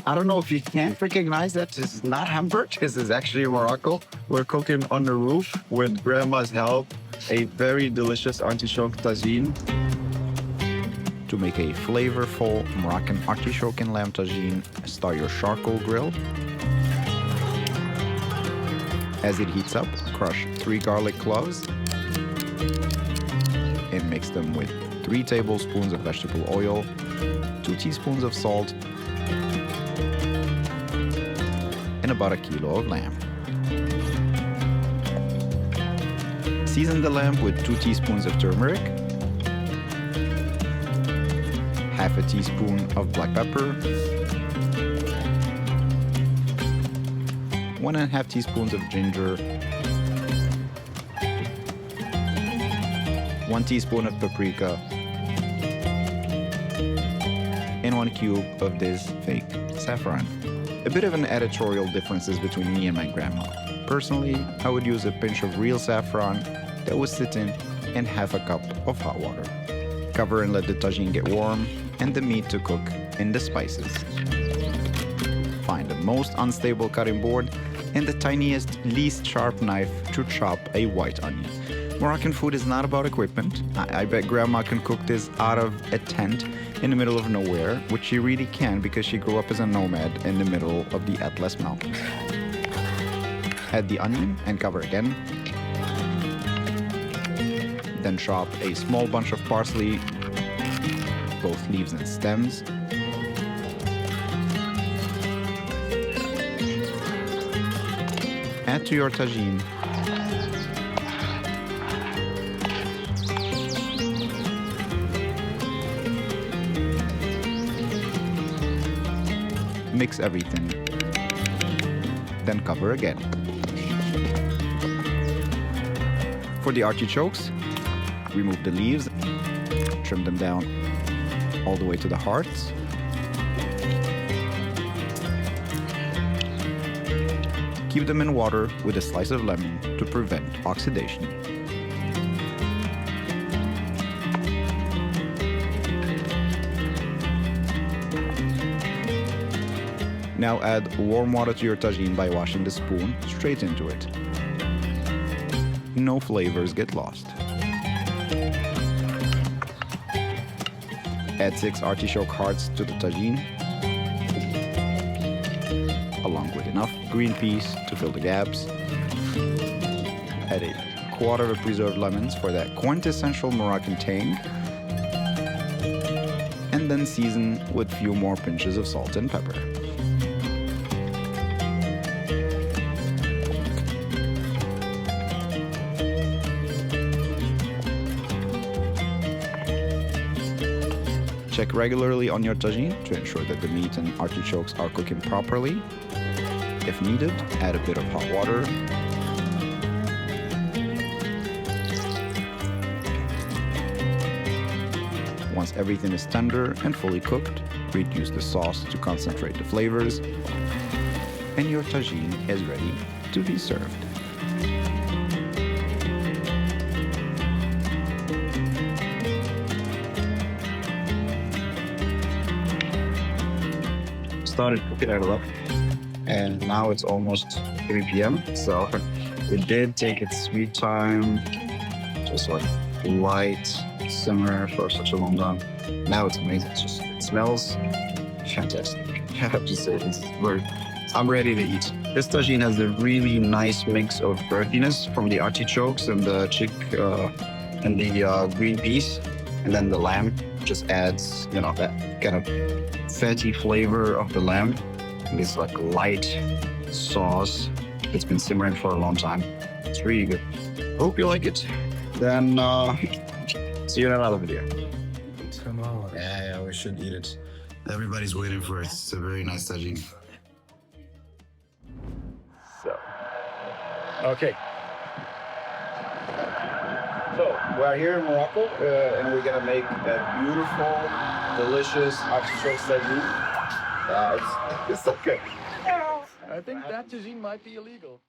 I don't know if you can't recognize that this is not Hamburg. This is actually Morocco. We're cooking on the roof with grandma's help a very delicious artichoke tagine. To make a flavorful Moroccan artichoke and lamb tagine, start your charcoal grill. As it heats up, crush 3 garlic cloves and mix them with 3 tablespoons of vegetable oil, 2 teaspoons of salt, and about 1 kilo of lamb. Season the lamb with 2 teaspoons of turmeric, half a teaspoon of black pepper, 1.5 teaspoons of ginger, 1 teaspoon of paprika, and 1 cube of this fake saffron. A bit of an editorial differences between me and my grandma. Personally, I would use a pinch of real saffron that was sit in and half a cup of hot water. Cover and let the tagine get warm and the meat to cook in the spices. Find the most unstable cutting board and the tiniest, least sharp knife to chop a white onion. Moroccan food is not about equipment. I bet grandma can cook this out of a tent in the middle of nowhere, which she really can because she grew up as a nomad in the middle of the Atlas Mountains. Add the onion and cover again. Then chop a small bunch of parsley, both leaves and stems. Add to your tagine. Mix everything. Then cover again. For the artichokes, remove the leaves, trim them down all the way to the hearts. Keep them in water with a slice of lemon to prevent oxidation. Now add warm water to your tagine by washing the spoon straight into it. No flavors get lost. Add 6 artichoke hearts to the tagine, along with enough green peas to fill the gaps. Add a quarter of preserved lemons for that quintessential Moroccan tang, and then season with a few more pinches of salt and pepper. Check regularly on your tagine to ensure that the meat and artichokes are cooking properly. If needed, add a bit of hot water. Once everything is tender and fully cooked, reduce the sauce to concentrate the flavors, and your tagine is ready to be served. Started cooking at 11, and now it's almost 3 p.m. So it did take its sweet time, just like light simmer for such a long time. Now it's amazing. It smells fantastic. I have to say, I'm ready to eat. This tagine has a really nice mix of earthiness from the artichokes and the green peas, and then the lamb just adds, that kind of fatty flavor of the lamb. And this like light sauce. It's been simmering for a long time. It's really good. Hope you like it. Then see you in another video. Come on. Yeah, we should eat it. Everybody's waiting for it. It's a very nice tagine. So, okay. So we're here in Morocco, and we're gonna make a beautiful, delicious artichoke tagine. It's okay. I think that tagine might be illegal.